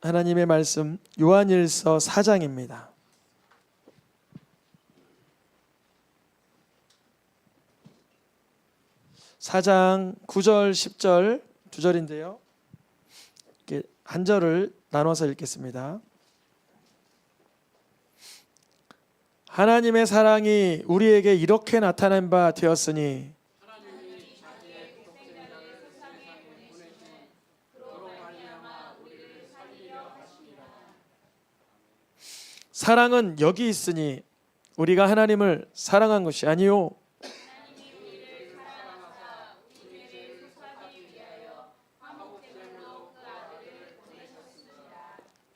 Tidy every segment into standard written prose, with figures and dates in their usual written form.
하나님의 말씀 요한일서 4장입니다. 4장 9절 10절 두 절인데요. 이렇게 한 절을 나눠서 읽겠습니다. 하나님의 사랑이 우리에게 이렇게 나타난 바 되었으니 사랑은 여기 있으니 우리가 하나님을 사랑한 것이 아니요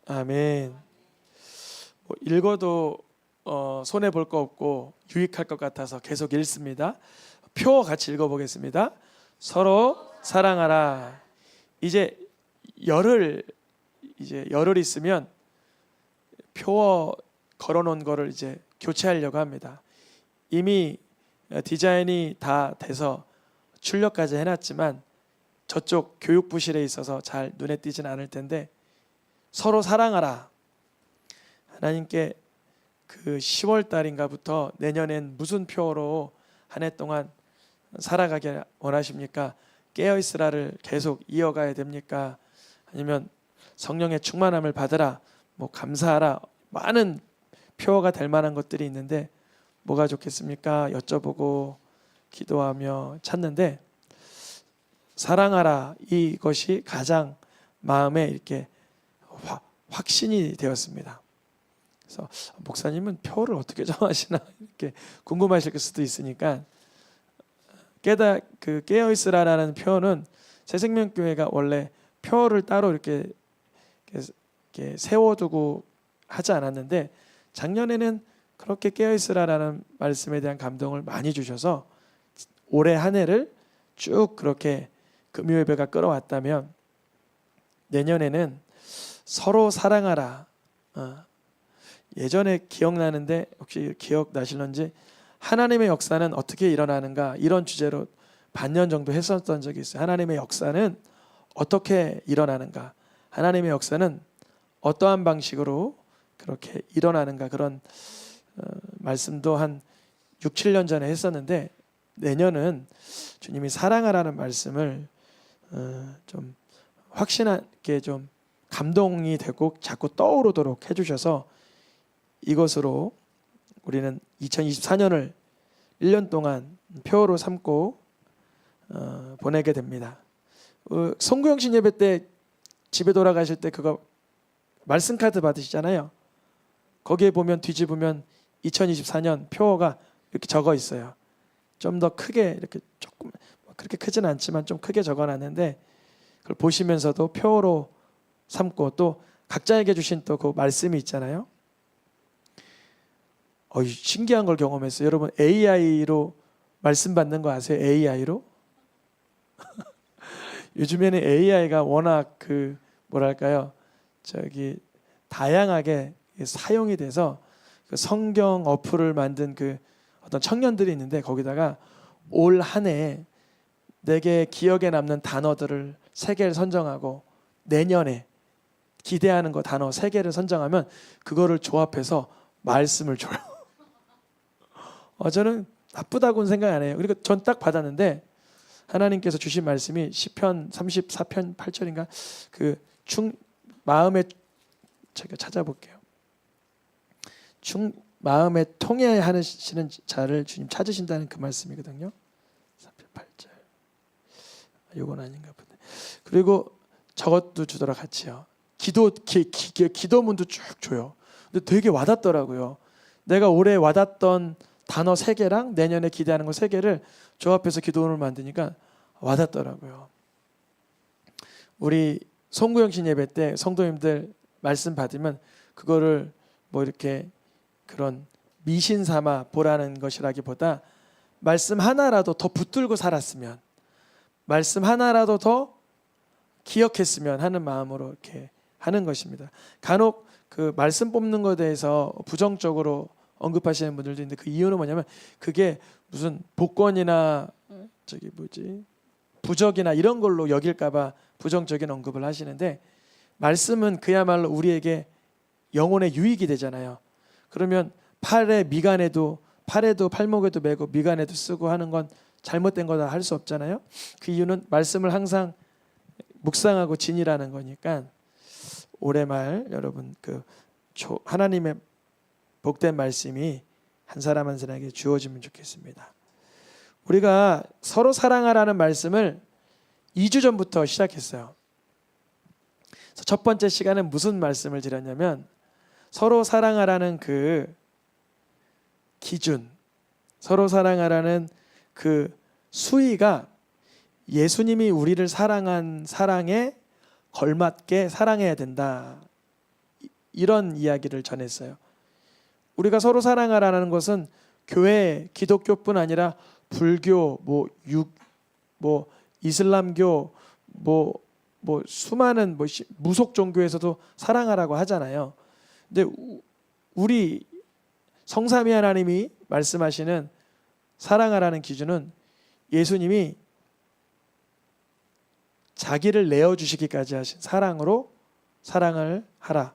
아멘. 읽어도 손해 볼 거 없고 유익할 것 같아서 계속 읽습니다. 표 같이 읽어보겠습니다. 서로 사랑하라. 이제 열흘 있으면 표어 걸어놓은 거를 이제 교체하려고 합니다. 이미 디자인이 다 돼서 출력까지 해놨지만 저쪽 교육부실에 있어서 잘 눈에 띄진 않을 텐데 서로 사랑하라. 하나님께 그 10월 달인가부터 내년엔 무슨 표어로 한 해 동안 살아가길 원하십니까? 깨어있으라를 계속 이어가야 됩니까? 아니면 성령의 충만함을 받으라, 감사하라, 많은 표어가 될 만한 것들이 있는데 뭐가 좋겠습니까? 여쭤보고 기도하며 찾는데 사랑하라 이것이 가장 마음에 이렇게 확신이 되었습니다. 그래서 목사님은 표를 어떻게 정하시나 이렇게 궁금하실 수도 있으니까 깨어있으라라는 표현은 새생명교회가 원래 표를 따로 이렇게 세워두고 하지 않았는데 작년에는 그렇게 깨어있으라라는 말씀에 대한 감동을 많이 주셔서 올해 한 해를 쭉 그렇게 금요예배가 끌어왔다면 내년에는 서로 사랑하라. 예전에 기억나는데 혹시 기억나실런지 하나님의 역사는 어떻게 일어나는가 이런 주제로 반년 정도 했었던 적이 있어요. 하나님의 역사는 어떻게 일어나는가, 하나님의 역사는 어떠한 방식으로 그렇게 일어나는가, 그런 말씀도 한 6, 7년 전에 했었는데 내년은 주님이 사랑하라는 말씀을 좀 확신하게 좀 감동이 되고 자꾸 떠오르도록 해주셔서 이것으로 우리는 2024년을 1년 동안 표어로 삼고 보내게 됩니다. 송구영신 예배 때 집에 돌아가실 때 그거 말씀 카드 받으시잖아요. 거기에 보면 뒤집으면 2024년 표어가 이렇게 적어 있어요. 좀 더 크게 이렇게 조금 그렇게 크진 않지만 좀 크게 적어놨는데 그걸 보시면서도 표어로 삼고 또 각자에게 주신 또 그 말씀이 있잖아요. 신기한 걸 경험했어요. 여러분 AI로 말씀 받는 거 아세요? AI로? 요즘에는 AI가 워낙 다양하게 사용이 돼서 그 성경 어플을 만든 그 어떤 청년들이 있는데 거기다가 올 한 해 내게 기억에 남는 단어들을 3개를 선정하고 내년에 기대하는 거 단어 3개를 선정하면 그거를 조합해서 말씀을 줘요. 저는 나쁘다고는 생각 안 해요. 그리고 전 딱 받았는데 하나님께서 주신 말씀이 시편 34편 8절인가 마음에 제가 찾아볼게요. 마음에 통해하시는 자를 주님 찾으신다는 그 말씀이거든요. 4편 8절. 이건 아닌가 보네. 그리고 저것도 주더라 같이요. 기도문도 쭉 줘요. 근데 되게 와닿더라고요. 내가 올해 와닿던 단어 3개랑 내년에 기대하는 거 3개를 조합해서 기도문을 만드니까 와닿더라고요. 우리 송구영신 예배 때 성도님들 말씀 받으면 그거를 이렇게 그런 미신 삼아 보라는 것이라기보다 말씀 하나라도 더 붙들고 살았으면, 말씀 하나라도 더 기억했으면 하는 마음으로 이렇게 하는 것입니다. 간혹 그 말씀 뽑는 것에 대해서 부정적으로 언급하시는 분들도 있는데 그 이유는 뭐냐면 그게 무슨 복권이나 부적이나 이런 걸로 여길까봐 부정적인 언급을 하시는데 말씀은 그야말로 우리에게 영혼의 유익이 되잖아요. 그러면 팔에도 팔목에도 메고 미간에도 쓰고 하는 건 잘못된 거다 할 수 없잖아요. 그 이유는 말씀을 항상 묵상하고 지니라는 거니까 올해 말 여러분 하나님의 복된 말씀이 한 사람 한 사람에게 주어지면 좋겠습니다. 우리가 서로 사랑하라는 말씀을 2주 전부터 시작했어요. 그래서 첫 번째 시간은 무슨 말씀을 드렸냐면 서로 사랑하라는 그 기준, 서로 사랑하라는 그 수위가 예수님이 우리를 사랑한 사랑에 걸맞게 사랑해야 된다. 이런 이야기를 전했어요. 우리가 서로 사랑하라는 것은 교회, 기독교뿐 아니라 불교, 이슬람교, 수많은 무속 종교에서도 사랑하라고 하잖아요. 근데 우리 성삼위 하나님이 말씀하시는 사랑하라는 기준은 예수님이 자기를 내어주시기까지 하신 사랑으로 사랑을 하라.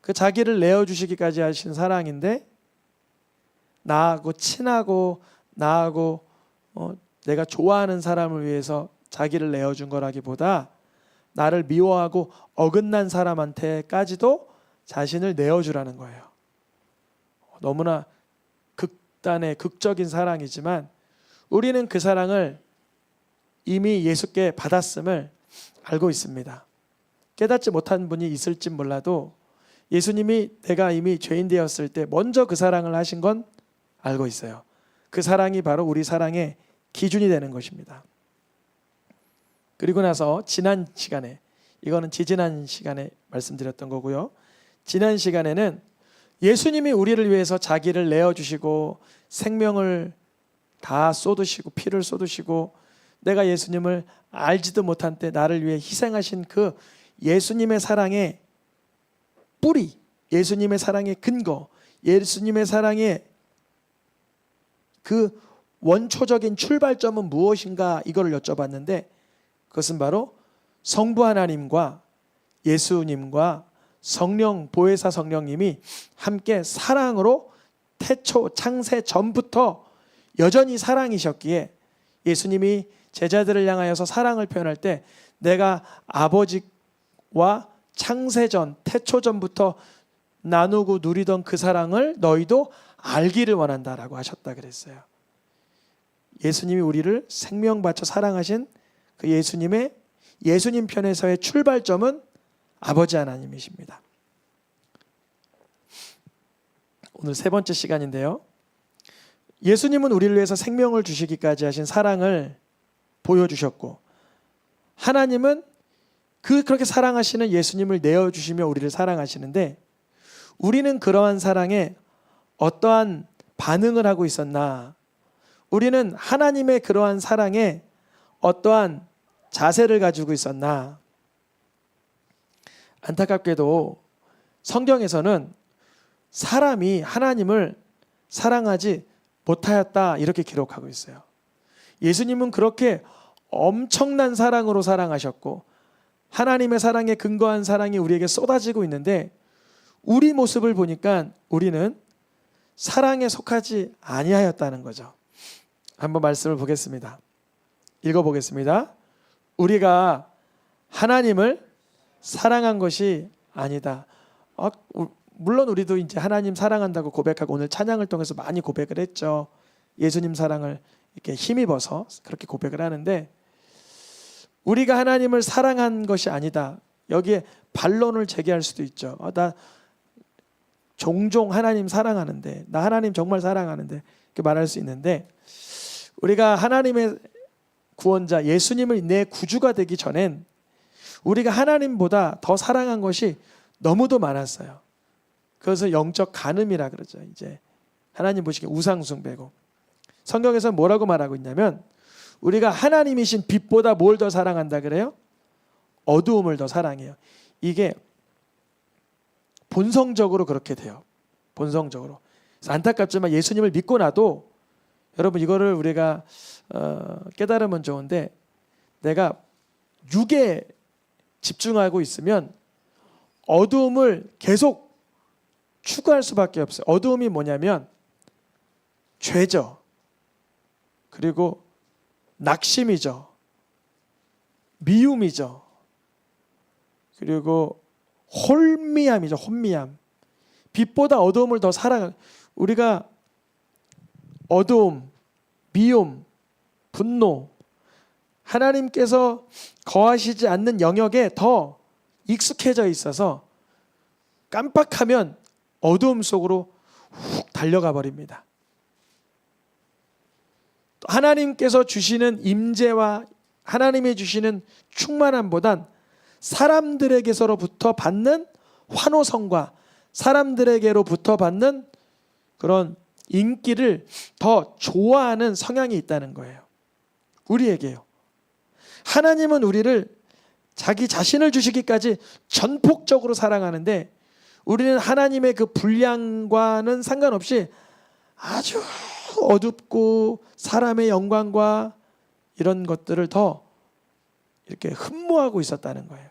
그 자기를 내어주시기까지 하신 사랑인데 나하고 친하고 나하고 내가 좋아하는 사람을 위해서 자기를 내어준 거라기보다 나를 미워하고 어긋난 사람한테까지도 자신을 내어주라는 거예요. 너무나 극단의 극적인 사랑이지만 우리는 그 사랑을 이미 예수께 받았음을 알고 있습니다. 깨닫지 못한 분이 있을지 몰라도 예수님이 내가 이미 죄인 되었을 때 먼저 그 사랑을 하신 건 알고 있어요. 그 사랑이 바로 우리 사랑의 기준이 되는 것입니다. 그리고 나서 지난 시간에, 이거는 지지난 시간에 말씀드렸던 거고요. 지난 시간에는 예수님이 우리를 위해서 자기를 내어주시고 생명을 다 쏟으시고 피를 쏟으시고 내가 예수님을 알지도 못한 때 나를 위해 희생하신 그 예수님의 사랑의 뿌리, 예수님의 사랑의 근거, 예수님의 사랑의 그 원초적인 출발점은 무엇인가 이거를 여쭤봤는데 그것은 바로 성부 하나님과 예수님과 성령, 보혜사 성령님이 함께 사랑으로 태초 창세 전부터 여전히 사랑이셨기에 예수님이 제자들을 향하여서 사랑을 표현할 때 내가 아버지와 창세전, 태초전부터 나누고 누리던 그 사랑을 너희도 알기를 원한다라고 하셨다 그랬어요. 예수님이 우리를 생명 바쳐 사랑하신 그 예수님 편에서의 출발점은 아버지 하나님이십니다. 오늘 세 번째 시간인데요. 예수님은 우리를 위해서 생명을 주시기까지 하신 사랑을 보여주셨고 하나님은 그렇게 사랑하시는 예수님을 내어주시며 우리를 사랑하시는데 우리는 그러한 사랑에 어떠한 반응을 하고 있었나? 우리는 하나님의 그러한 사랑에 어떠한 자세를 가지고 있었나? 안타깝게도 성경에서는 사람이 하나님을 사랑하지 못하였다 이렇게 기록하고 있어요. 예수님은 그렇게 엄청난 사랑으로 사랑하셨고 하나님의 사랑에 근거한 사랑이 우리에게 쏟아지고 있는데 우리 모습을 보니까 우리는 사랑에 속하지 아니하였다는 거죠. 한번 말씀을 보겠습니다. 읽어보겠습니다. 우리가 하나님을 사랑한 것이 아니다. 물론 우리도 이제 하나님 사랑한다고 고백하고 오늘 찬양을 통해서 많이 고백을 했죠. 예수님 사랑을 이렇게 힘입어서 그렇게 고백을 하는데 우리가 하나님을 사랑한 것이 아니다. 여기에 반론을 제기할 수도 있죠. 나 종종 하나님 사랑하는데, 나 하나님 정말 사랑하는데 이렇게 말할 수 있는데 우리가 하나님의 구원자 예수님을 내 구주가 되기 전엔 우리가 하나님보다 더 사랑한 것이 너무도 많았어요. 그것을 영적 간음이라 그러죠. 이제 하나님 보시기에 우상 숭배고 성경에서 뭐라고 말하고 있냐면 우리가 하나님이신 빛보다 뭘 더 사랑한다 그래요? 어두움을 더 사랑해요. 이게 본성적으로 그렇게 돼요. 본성적으로. 그래서 안타깝지만 예수님을 믿고 나도 여러분 이거를 우리가 깨달으면 좋은데 내가 육의 집중하고 있으면 어두움을 계속 추구할 수밖에 없어요. 어두움이 뭐냐면 죄죠. 그리고 낙심이죠. 미움이죠. 그리고 혼미함이죠. 혼미함. 빛보다 어두움을 더 사랑. 우리가 어두움, 미움, 분노, 하나님께서 거하시지 않는 영역에 더 익숙해져 있어서 깜빡하면 어두움 속으로 훅 달려가 버립니다. 하나님께서 주시는 임재와 하나님이 주시는 충만함보단 사람들에게서로부터 받는 환호성과 사람들에게로부터 받는 그런 인기를 더 좋아하는 성향이 있다는 거예요. 우리에게요. 하나님은 우리를 자기 자신을 주시기까지 전폭적으로 사랑하는데 우리는 하나님의 그 분량과는 상관없이 아주 어둡고 사람의 영광과 이런 것들을 더 이렇게 흠모하고 있었다는 거예요.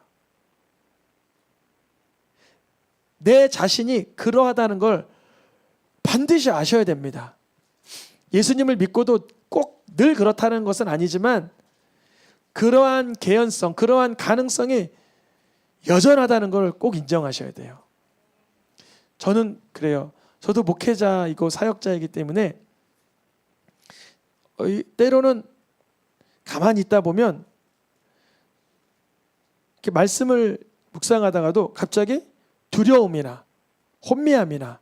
내 자신이 그러하다는 걸 반드시 아셔야 됩니다. 예수님을 믿고도 꼭 늘 그렇다는 것은 아니지만 그러한 개연성, 그러한 가능성이 여전하다는 걸 꼭 인정하셔야 돼요. 저는 그래요. 저도 목회자이고 사역자이기 때문에 때로는 가만히 있다 보면 이렇게 말씀을 묵상하다가도 갑자기 두려움이나 혼미함이나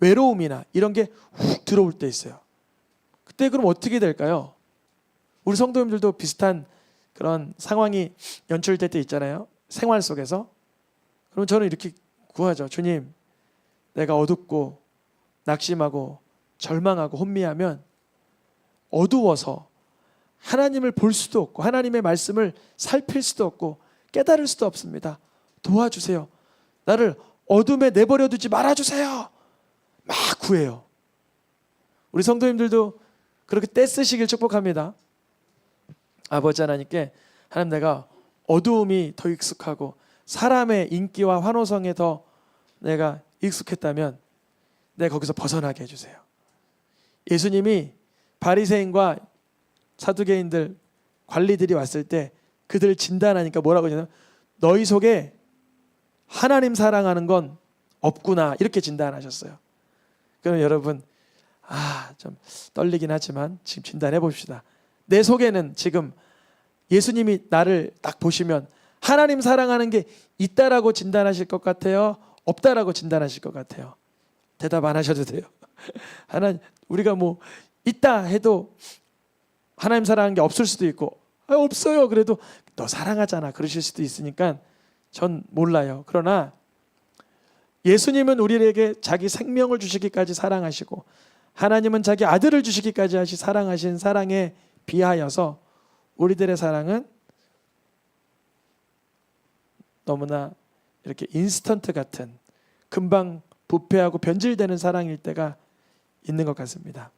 외로움이나 이런 게 훅 들어올 때 있어요. 그때 그럼 어떻게 될까요? 우리 성도님들도 비슷한 그런 상황이 연출될 때 있잖아요. 생활 속에서. 그럼 저는 이렇게 구하죠. 주님, 내가 어둡고 낙심하고 절망하고 혼미하면 어두워서 하나님을 볼 수도 없고 하나님의 말씀을 살필 수도 없고 깨달을 수도 없습니다. 도와주세요. 나를 어둠에 내버려 두지 말아주세요. 막 구해요. 우리 성도님들도 그렇게 떼쓰시길 축복합니다. 아버지 하나님께 하나님, 내가 어두움이 더 익숙하고 사람의 인기와 환호성에 더 내가 익숙했다면 내가 거기서 벗어나게 해주세요. 예수님이 바리새인과 사두개인들 관리들이 왔을 때 그들 진단하니까 뭐라고 하냐면 너희 속에 하나님 사랑하는 건 없구나, 이렇게 진단하셨어요. 그럼 여러분 좀 떨리긴 하지만 지금 진단해 봅시다. 내 속에는 지금 예수님이 나를 딱 보시면 하나님 사랑하는 게 있다라고 진단하실 것 같아요? 없다라고 진단하실 것 같아요? 대답 안 하셔도 돼요. 우리가 뭐 있다 해도 하나님 사랑하는 게 없을 수도 있고 없어요 그래도 너 사랑하잖아 그러실 수도 있으니까 전 몰라요. 그러나 예수님은 우리에게 자기 생명을 주시기까지 사랑하시고 하나님은 자기 아들을 주시기까지 사랑하신 사랑에 비하여서 우리들의 사랑은 너무나 이렇게 인스턴트 같은 금방 부패하고 변질되는 사랑일 때가 있는 것 같습니다.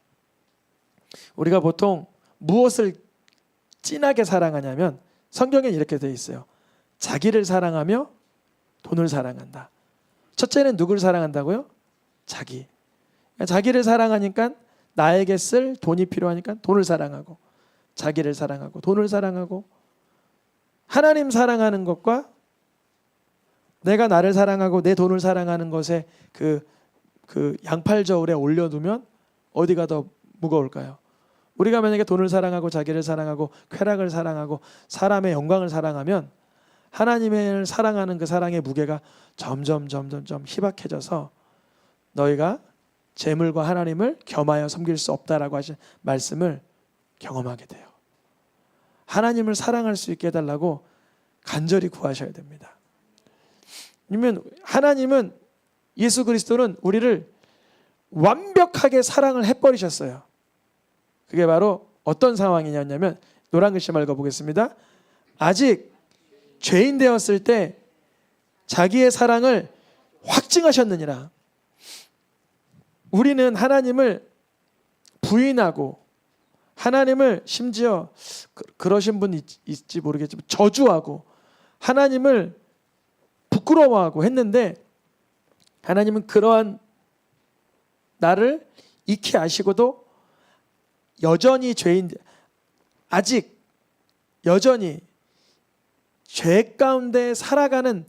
우리가 보통 무엇을 진하게 사랑하냐면 성경에 이렇게 되어 있어요. 자기를 사랑하며 돈을 사랑한다. 첫째는 누구를 사랑한다고요? 자기. 자기를 사랑하니까 나에게 쓸 돈이 필요하니까 돈을 사랑하고 자기를 사랑하고 돈을 사랑하고 하나님 사랑하는 것과 내가 나를 사랑하고 내 돈을 사랑하는 것에 그 양팔저울에 올려두면 어디가 더 무거울까요? 우리가 만약에 돈을 사랑하고 자기를 사랑하고 쾌락을 사랑하고 사람의 영광을 사랑하면 하나님을 사랑하는 그 사랑의 무게가 점점 희박해져서 너희가 재물과 하나님을 겸하여 섬길 수 없다라고 하신 말씀을 경험하게 돼요. 하나님을 사랑할 수 있게 해달라고 간절히 구하셔야 됩니다. 왜냐면 하나님은 예수 그리스도는 우리를 완벽하게 사랑을 해버리셨어요. 그게 바로 어떤 상황이냐면 노란 글씨 말고 보겠습니다. 아직 죄인 되었을 때 자기의 사랑을 확증하셨느니라. 우리는 하나님을 부인하고 하나님을 심지어 그러신 분 있지 모르겠지만 저주하고 하나님을 부끄러워하고 했는데 하나님은 그러한 나를 익히 아시고도 여전히 아직 여전히 죄 가운데 살아가는,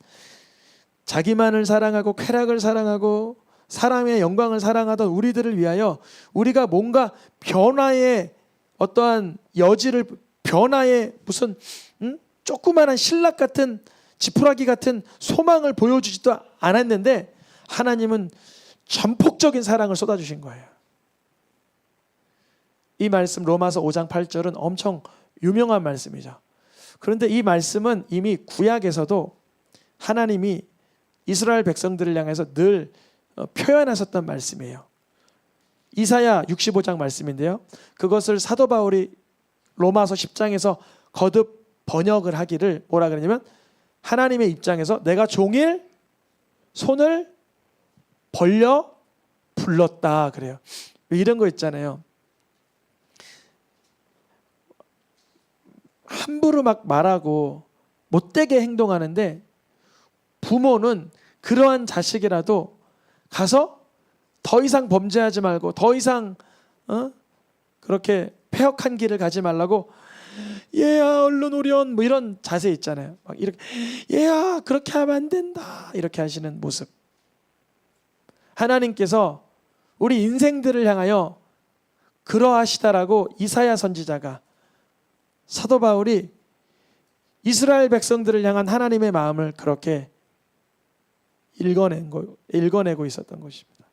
자기만을 사랑하고 쾌락을 사랑하고 사람의 영광을 사랑하던 우리들을 위하여 우리가 뭔가 변화의 어떠한 여지를, 변화의 무슨 조그마한 신락 같은 지푸라기 같은 소망을 보여주지도 않았는데 하나님은 전폭적인 사랑을 쏟아주신 거예요. 이 말씀 로마서 5장 8절은 엄청 유명한 말씀이죠. 그런데 이 말씀은 이미 구약에서도 하나님이 이스라엘 백성들을 향해서 늘 표현하셨던 말씀이에요. 이사야 65장 말씀인데요. 그것을 사도 바울이 로마서 10장에서 거듭 번역을 하기를 뭐라 그러냐면, 하나님의 입장에서 내가 종일 손을 벌려 불렀다 그래요. 이런 거 있잖아요. 함부로 막 말하고 못되게 행동하는데 부모는 그러한 자식이라도 가서 더 이상 범죄하지 말고 더 이상 그렇게 폐역한 길을 가지 말라고, 얘야 얼른 오련, 뭐 이런 자세 있잖아요. 막 이렇게 얘야 그렇게 하면 안 된다 이렇게 하시는 모습. 하나님께서 우리 인생들을 향하여 그러하시다라고 이사야 선지자가, 사도 바울이 이스라엘 백성들을 향한 하나님의 마음을 그렇게 읽어내고 있었던 것입니다.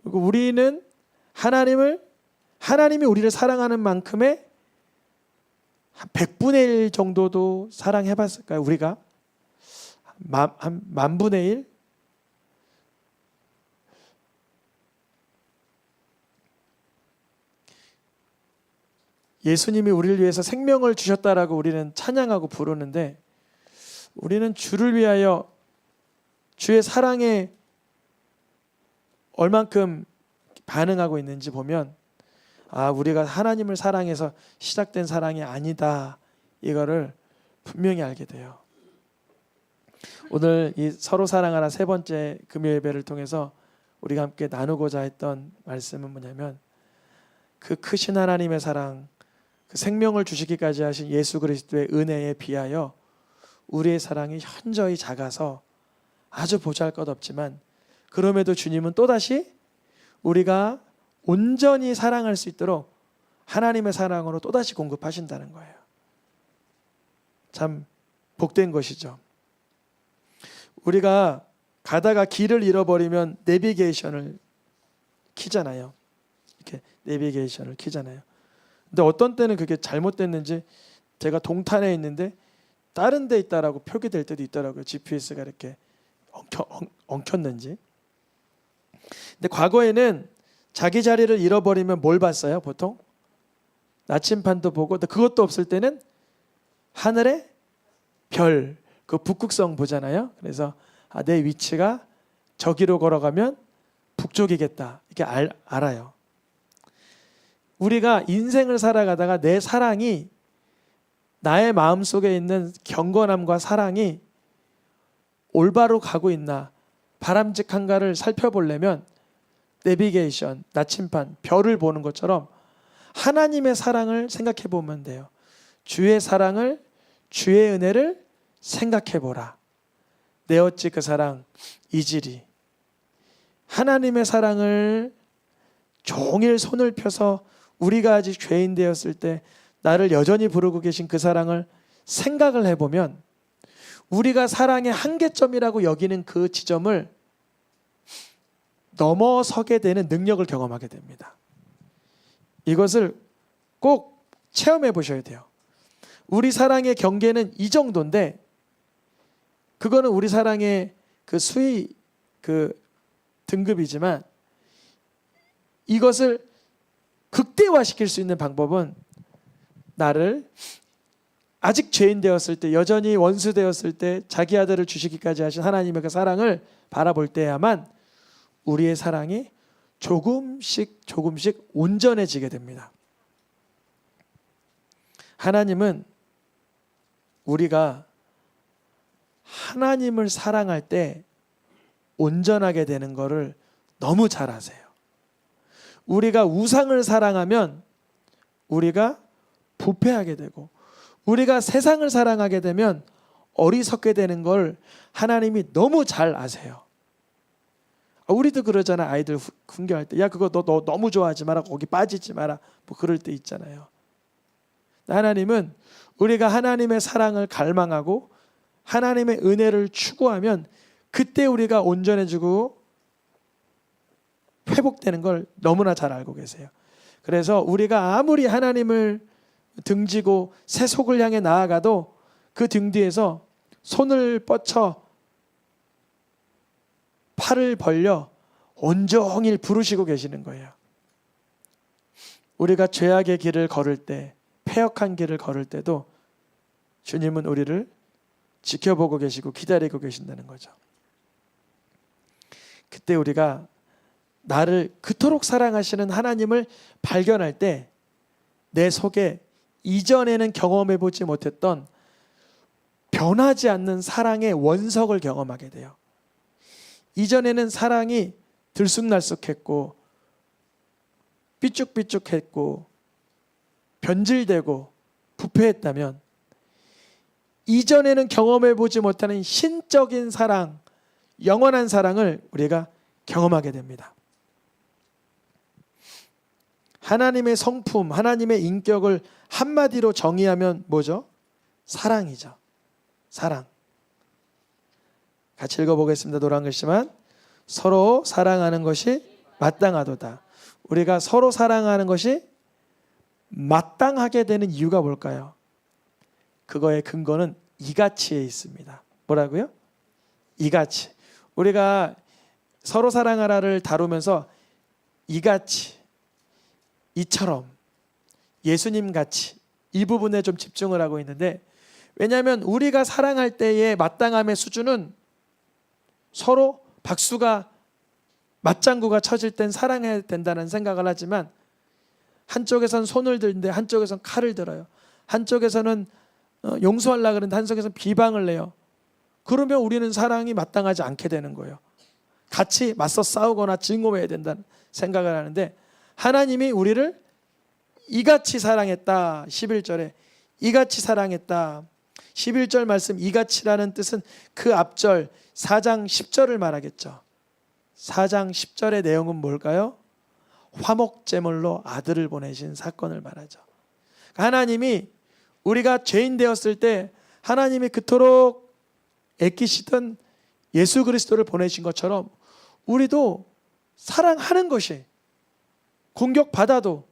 그리고 우리는 하나님이 우리를 사랑하는 만큼의 한 100분의 1 정도도 사랑해 봤을까요? 우리가 한 10,000분의 1? 예수님이 우리를 위해서 생명을 주셨다라고 우리는 찬양하고 부르는데, 우리는 주를 위하여 주의 사랑에 얼만큼 반응하고 있는지 보면, 우리가 하나님을 사랑해서 시작된 사랑이 아니다, 이거를 분명히 알게 돼요. 오늘 이 서로 사랑하라 세 번째 금요 예배를 통해서 우리가 함께 나누고자 했던 말씀은 뭐냐면, 그 크신 하나님의 사랑, 그 생명을 주시기까지 하신 예수 그리스도의 은혜에 비하여 우리의 사랑이 현저히 작아서 아주 보잘것없지만, 그럼에도 주님은 또다시 우리가 온전히 사랑할 수 있도록 하나님의 사랑으로 또다시 공급하신다는 거예요. 참 복된 것이죠. 우리가 가다가 길을 잃어버리면 내비게이션을 키잖아요. 이렇게 내비게이션을 키잖아요. 근데 어떤 때는 그게 잘못됐는지, 제가 동탄에 있는데 다른 데 있다라고 표기될 때도 있더라고요. GPS가 이렇게 엉켰는지. 근데 과거에는 자기 자리를 잃어버리면 뭘 봤어요? 보통 나침반도 보고, 그것도 없을 때는 하늘의 별, 그 북극성 보잖아요. 그래서 내 위치가 저기로 걸어가면 북쪽이겠다, 이렇게 알아요. 우리가 인생을 살아가다가 내 사랑이, 나의 마음속에 있는 경건함과 사랑이 올바로 가고 있나, 바람직한가를 살펴보려면 내비게이션, 나침반, 별을 보는 것처럼 하나님의 사랑을 생각해 보면 돼요. 주의 사랑을, 주의 은혜를 생각해 보라. 내 어찌 그 사랑 이지리. 하나님의 사랑을 종일 손을 펴서 우리가 아직 죄인 되었을 때 나를 여전히 부르고 계신 그 사랑을 생각을 해보면, 우리가 사랑의 한계점이라고 여기는 그 지점을 넘어서게 되는 능력을 경험하게 됩니다. 이것을 꼭 체험해 보셔야 돼요. 우리 사랑의 경계는 이 정도인데, 그거는 우리 사랑의 그 수위, 그 등급이지만, 이것을 극대화시킬 수 있는 방법은, 나를 아직 죄인 되었을 때, 여전히 원수 되었을 때 자기 아들을 주시기까지 하신 하나님의 그 사랑을 바라볼 때야만 우리의 사랑이 조금씩 온전해지게 됩니다. 하나님은 우리가 하나님을 사랑할 때 온전하게 되는 것을 너무 잘 아세요. 우리가 우상을 사랑하면 우리가 부패하게 되고, 우리가 세상을 사랑하게 되면 어리석게 되는 걸 하나님이 너무 잘 아세요. 우리도 그러잖아. 아이들 훈계할 때, 야 그거 너 너무 좋아하지 마라, 거기 빠지지 마라, 뭐 그럴 때 있잖아요. 하나님은 우리가 하나님의 사랑을 갈망하고 하나님의 은혜를 추구하면 그때 우리가 온전해지고 회복되는 걸 너무나 잘 알고 계세요. 그래서 우리가 아무리 하나님을 등지고 새 속을 향해 나아가도 그 등 뒤에서 손을 뻗쳐 팔을 벌려 온종일 부르시고 계시는 거예요. 우리가 죄악의 길을 걸을 때, 패역한 길을 걸을 때도 주님은 우리를 지켜보고 계시고 기다리고 계신다는 거죠. 그때 우리가 나를 그토록 사랑하시는 하나님을 발견할 때 내 속에 이전에는 경험해 보지 못했던 변하지 않는 사랑의 원석을 경험하게 돼요. 이전에는 사랑이 들쑥날쑥했고 삐쭉삐쭉했고 변질되고 부패했다면, 이전에는 경험해 보지 못하는 신적인 사랑, 영원한 사랑을 우리가 경험하게 됩니다. 하나님의 성품, 하나님의 인격을 한마디로 정의하면 뭐죠? 사랑이죠. 사랑. 같이 읽어보겠습니다. 노란 글씨만. 서로 사랑하는 것이 마땅하도다. 우리가 서로 사랑하는 것이 마땅하게 되는 이유가 뭘까요? 그거의 근거는 이가치에 있습니다. 뭐라고요? 이가치. 우리가 서로 사랑하라를 다루면서 이가치, 이처럼, 예수님같이 이 부분에 좀 집중을 하고 있는데, 왜냐하면 우리가 사랑할 때의 마땅함의 수준은 서로 박수가 맞장구가 쳐질 땐 사랑해야 된다는 생각을 하지만, 한쪽에선 손을 드는데 한쪽에선 칼을 들어요. 한쪽에서는 용서하려고 그러는데 한쪽에서는 비방을 내요. 그러면 우리는 사랑이 마땅하지 않게 되는 거예요. 같이 맞서 싸우거나 증오해야 된다는 생각을 하는데, 하나님이 우리를 이같이 사랑했다. 11절에 이같이 사랑했다. 11절 말씀, 이같이라는 뜻은 그 앞절 4장 10절을 말하겠죠. 4장 10절의 내용은 뭘까요? 화목제물로 아들을 보내신 사건을 말하죠. 하나님이 우리가 죄인 되었을 때 하나님이 그토록 애끼시던 예수 그리스도를 보내신 것처럼 우리도 사랑하는 것이, 공격받아도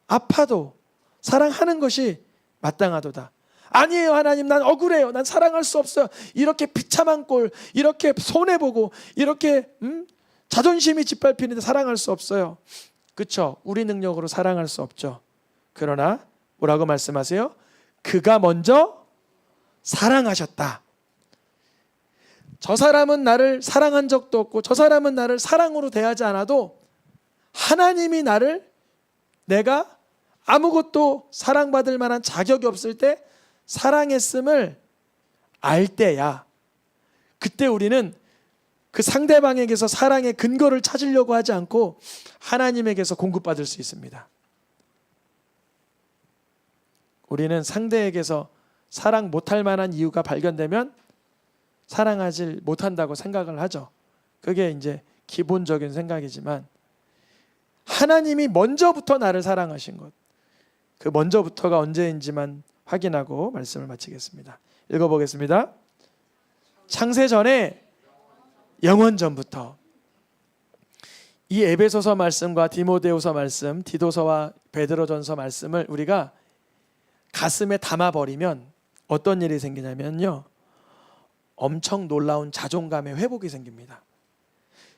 아파도 사랑하는 것이 마땅하도다. 아니에요 하나님, 난 억울해요, 난 사랑할 수 없어요, 이렇게 비참한 꼴, 이렇게 손해보고 이렇게 자존심이 짓밟히는데 사랑할 수 없어요. 그렇죠? 우리 능력으로 사랑할 수 없죠. 그러나 뭐라고 말씀하세요? 그가 먼저 사랑하셨다. 저 사람은 나를 사랑한 적도 없고 저 사람은 나를 사랑으로 대하지 않아도 하나님이 나를, 내가 아무것도 사랑받을 만한 자격이 없을 때 사랑했음을 알 때야, 그때 우리는 그 상대방에게서 사랑의 근거를 찾으려고 하지 않고 하나님에게서 공급받을 수 있습니다. 우리는 상대에게서 사랑 못할 만한 이유가 발견되면 사랑하지 못한다고 생각을 하죠. 그게 이제 기본적인 생각이지만, 하나님이 먼저부터 나를 사랑하신 것, 그 먼저부터가 언제인지만 확인하고 말씀을 마치겠습니다. 읽어보겠습니다. 창세전에 영원전부터. 이 에베소서 말씀과 디모데후서 말씀, 디도서와 베드로전서 말씀을 우리가 가슴에 담아버리면 어떤 일이 생기냐면요, 엄청 놀라운 자존감의 회복이 생깁니다.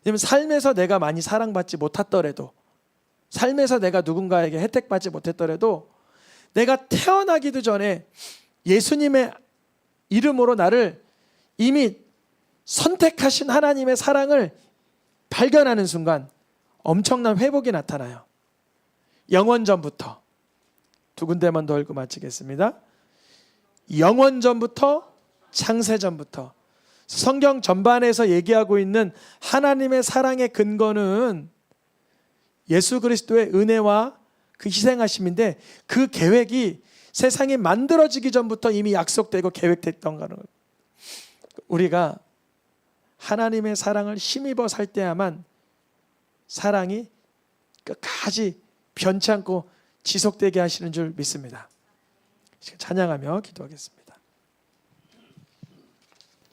왜냐하면 삶에서 내가 많이 사랑받지 못했더라도, 삶에서 내가 누군가에게 혜택받지 못했더라도, 내가 태어나기도 전에 예수님의 이름으로 나를 이미 선택하신 하나님의 사랑을 발견하는 순간 엄청난 회복이 나타나요. 영원전부터. 두 군데만 더 읽고 마치겠습니다. 영원전부터 창세전부터 성경 전반에서 얘기하고 있는 하나님의 사랑의 근거는 예수 그리스도의 은혜와 그 희생하심인데, 그 계획이 세상이 만들어지기 전부터 이미 약속되고 계획됐던 거는, 우리가 하나님의 사랑을 힘입어 살 때야만 사랑이 끝까지 변치 않고 지속되게 하시는 줄 믿습니다. 찬양하며 기도하겠습니다.